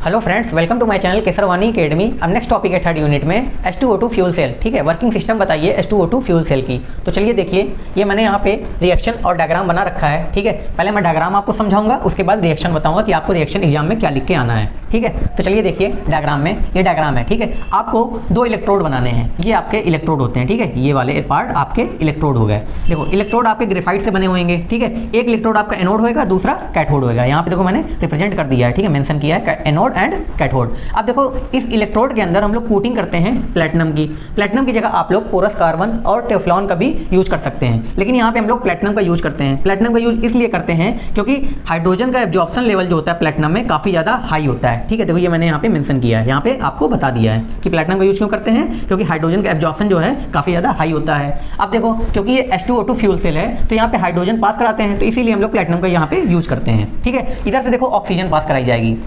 Hello friends, welcome to my channel Kesarwani academy. अब next topic है third unit में H2O2 fuel cell. ठीक है, वर्किंग सिस्टम बताइए H2O2 फ्यूल सेल की। तो चलिए देखिए, ये मैंने यहाँ पे रिएक्शन और डायग्राम बना रखा है। ठीक है, पहले मैं डायग्राम आपको समझाऊंगा, उसके बाद रिएक्शन बताऊंगा कि आपको रिएक्शन एग्जाम में क्या लिख के आना है। ठीक है, तो चलिए देखिए डायग्राम में, ये डायग्राम है। ठीक है, आपको दो इलेक्ट्रोड बनाने हैं। ये आपके इलेक्ट्रोड होते हैं। ठीक है, ये वाले पार्ट आपके इलेक्ट्रोड हो गए। देखो, इलेक्ट्रोड आपके ग्रेफाइट से बने होंगे। ठीक है, एक इलेक्ट्रोड आपका एनोड होगा, दूसरा कैथोड होगा। यहाँ पे देखो मैंने रिप्रेजेंट कर दिया है। ठीक है, मेंशन किया है एनोड एंड कैथोड। अब देखो, इस इलेक्ट्रोड के अंदर हम लोग कोटिंग करते हैं प्लेटिनम की जगह आप लोग पोरस कार्बन और टेफ्लॉन का भी यूज कर सकते हैं, लेकिन यहाँ पे हम लोग प्लेटिनम का यूज करते हैं। प्लेटिनम का यूज इसलिए करते हैं क्योंकि हाइड्रोजन का एब्जॉर्प्शन लेवल जो होता है प्लेटिनम में काफी ज्यादा हाई होता है। ठीक है, देखो ये मैंने यहाँ पे मेंशन किया है, यहाँ पे आपको बता दिया है कि प्लेटिनम का यूज क्यों करते हैं, क्योंकि हाइड्रोजन का एब्जॉर्प्शन जो है काफी ज्यादा हाई होता है। अब देखो, क्योंकि ये H2O2 फ्यूल सेल है तो यहाँ पे हाइड्रोजन पास कराते हैं, तो इसीलिए हम लोग प्लेटिनम का यहाँ पे यूज करते हैं। ठीक है, इधर से देखो ऑक्सीजन पास कराई जाएगी।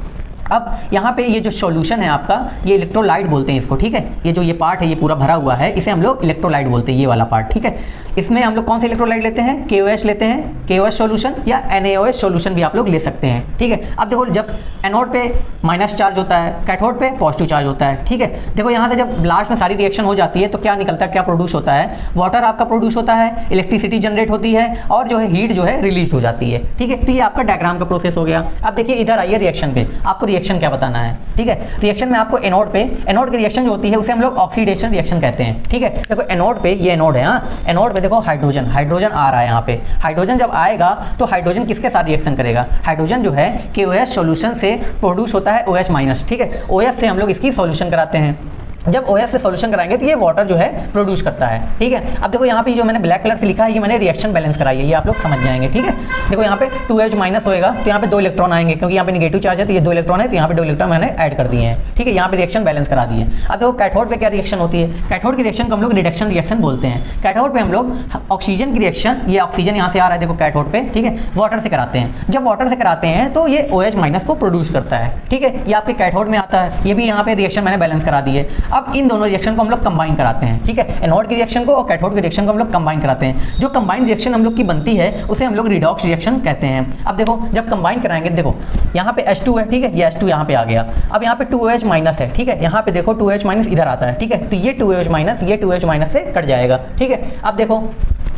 अब यहाँ पे ये जो सॉल्यूशन है आपका, ये इलेक्ट्रोलाइट बोलते हैं इसको। ठीक है, ये जो ये पार्ट है ये पूरा भरा हुआ है, इसे हम लोग इलेक्ट्रोलाइट बोलते हैं, ये वाला पार्ट। ठीक है, इसमें हम लोग कौन से इलेक्ट्रोलाइट लेते हैं, KOH लेते हैं, KOH सॉल्यूशन या NaOH सॉल्यूशन भी आप लोग ले सकते हैं। ठीक है, अब देखो जब एनोड पे माइनस चार्ज होता है, कैथोड पे पॉजिटिव चार्ज होता है। ठीक है, देखो यहाँ से जब लास्ट में सारी रिएक्शन हो जाती है तो क्या निकलता है, क्या प्रोड्यूस होता है, वाटर आपका प्रोड्यूस होता है, इलेक्ट्रिसिटी जनरेट होती है और जो है हीट जो है रिलीज हो जाती है। ठीक है, तो ये आपका डायग्राम का प्रोसेस हो गया। अब देखिए इधर आइए रिएक्शन पे, आपको रिएक्शन क्या बताना है। ठीक है, रिएक्शन में आपको एनोड की रिएक्शन जो होती है उसे हम लोग ऑक्सीडेशन रिएक्शन कहते हैं। ठीक है, देखो एनोड पे, ये एनोड है, हाँ, एनोड पे देखो हाइड्रोजन आ रहा है। यहाँ पे हाइड्रोजन जब आएगा तो हाइड्रोजन किसके साथ रिएक्शन करेगा, हाइड्रोजन जो है KOH सॉल्यूशन से प्रोड्यूस होता है OH-। ठीक है, OH से हम लोग इसकी सॉल्यूशन कराते हैं। जब OH से सॉल्यूशन कराएंगे तो ये वाटर जो है प्रोड्यूस करता है। ठीक है, अब देखो यहाँ पे जो मैंने ब्लैक कलर से लिखा है ये मैंने रिएक्शन बैलेंस कराई है, ये आप लोग समझ जाएंगे। ठीक है, देखो यहाँ पे 2H- होएगा तो यहाँ पे 2 इलेक्ट्रॉन आएंगे, क्योंकि यहाँ पे निगेटिव चार्ज है तो ये 2 इलेक्ट्रॉन है, तो यहाँ पे 2 इलेक्ट्रॉन मैंने ऐड कर दिए हैं। ठीक है, यहाँ पे रिएक्शन बैलेंस करा दिए। अब देखो कैथोड पे क्या रिएक्शन होती है, कैथोड की रिएक्शन को हम लोग रिडक्शन रिएक्शन बोलते हैं। कैथोड पे हम लोग ऑक्सीजन की रिएक्शन, ये ऑक्सीजन यहाँ से आ रहा है देखो कैथोड पे, ठीक है, वाटर से कराते हैं। जब वाटर से कराते हैं तो ये OH- को प्रोड्यूस करता है। ठीक है, ये आपके कैथोड में आता है, ये भी यहाँ पे रिएक्शन मैंने बैलेंस करा दी है। अब इन दोनों रिएक्शन को हम लोग कंबाइन कराते हैं। ठीक है, एनोड की रिएक्शन को और कैथोड की रिएक्शन को हम लोग कंबाइन कराते हैं। जो कंबाइन रिएक्शन हम लोग की बनती है उसे हम लोग रिडॉक्स रिएक्शन कहते हैं। अब देखो जब कंबाइन कराएंगे, देखो यहाँ पे H2 है। ठीक है, ये H2 यहाँ पे आ गया। अब यहाँ पे 2OH- है। ठीक है, यहाँ पे देखो 2OH- इधर आता है। ठीक है, तो ये 2OH- ये 2OH- से कट जाएगा। ठीक है, अब देखो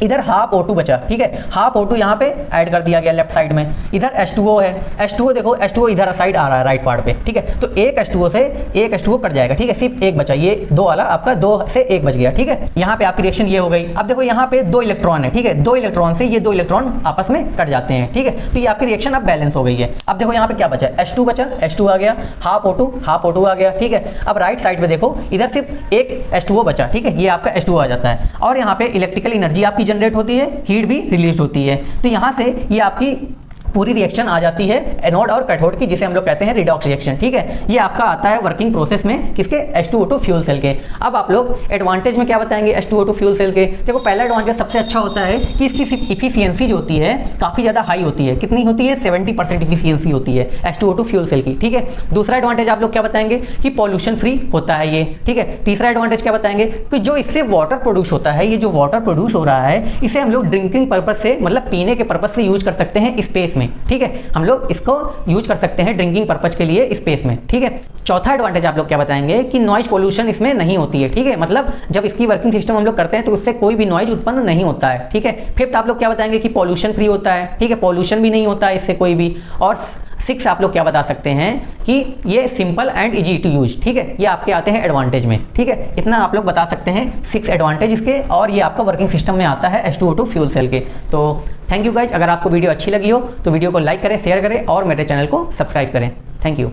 इधर हाफ O2 बचा। ठीक है, हाफ O2 यहाँ पे ऐड कर दिया गया लेफ्ट साइड में। इधर H2O है, H2O देखो, H2O इधर साइड आ रहा है राइट पार्ट पे। ठीक है, तो एक H2O से एक H2O कट जाएगा। ठीक है, सिर्फ एक बचा, ये 2 वाला आपका 2 से 1 बच गया। ठीक है, यहाँ पे आपकी रिएक्शन ये हो गई। अब देखो यहाँ पे 2 इलेक्ट्रॉन है। ठीक है, 2 इलेक्ट्रॉन से ये 2 इलेक्ट्रॉन आपस में कट जाते हैं। ठीक है, तो ये आपकी रिएक्शन अब बैलेंस हो गई है। अब देखो यहाँ पे क्या बचा, H2 बचा, H2 आ गया, हाफ O2 आ गया। ठीक है, अब राइट साइड पे देखो इधर सिर्फ एक H2O बचा। ठीक है, ये आपका H2O आ जाता है और यहाँ पे इलेक्ट्रिकल एनर्जी आपकी जनरेट होती है, हीट भी रिलीज होती है। तो यहाँ से ये आपकी पूरी रिएक्शन आ जाती है एनोड और कैथोड की, जिसे हम लोग कहते हैं रिडॉक्स रिएक्शन। ठीक है, ये आपका आता है वर्किंग प्रोसेस में किसके, H2O2 फ्यूल सेल के। अब आप लोग एडवांटेज में क्या बताएंगे H2O2 फ्यूल सेल के। देखो पहला एडवांटेज सबसे अच्छा होता है कि इसकी इफिशियंसी जो होती है काफ़ी ज़्यादा हाई होती है। कितनी होती है, 70% इफिशियंसी होती है H2O2 फ्यूल सेल की। ठीक है, दूसरा एडवांटेज आप लोग क्या बताएंगे कि पॉल्यूशन फ्री होता है ये। ठीक है, तीसरा एडवांटेज क्या बताएंगे कि जो इससे वाटर प्रोड्यूस होता है, ये जो वाटर प्रोड्यूस हो रहा है इसे हम लोग ड्रिंकिंग पर्पज से, मतलब पीने के पर्पज से यूज कर सकते हैं स्पेस में। ठीक है, हम लोग इसको यूज कर सकते हैं ड्रिंकिंग पर्पज के लिए स्पेस में। ठीक है, चौथा एडवांटेज आप लोग क्या बताएंगे कि नॉइज पोल्यूशन इसमें नहीं होती है। ठीक है, मतलब जब इसकी वर्किंग सिस्टम हम लोग करते हैं तो उससे कोई भी नॉइज उत्पन्न नहीं होता है। ठीक है, फिफ्थ आप लोग क्या बताएंगे कि पॉल्यूशन फ्री होता है। ठीक है, पॉल्यूशन भी नहीं होता है इससे कोई भी। और 6 आप लोग क्या बता सकते हैं कि ये simple and easy to use. ठीक है, ये आपके आते हैं एडवांटेज में। ठीक है, इतना आप लोग बता सकते हैं 6 एडवांटेज इसके, और ये आपका वर्किंग सिस्टम में आता है H2O2 फ्यूल सेल के। तो थैंक यू गाइज, अगर आपको वीडियो अच्छी लगी हो तो वीडियो को लाइक करें, शेयर करें और मेरे चैनल को सब्सक्राइब करें। Thank you.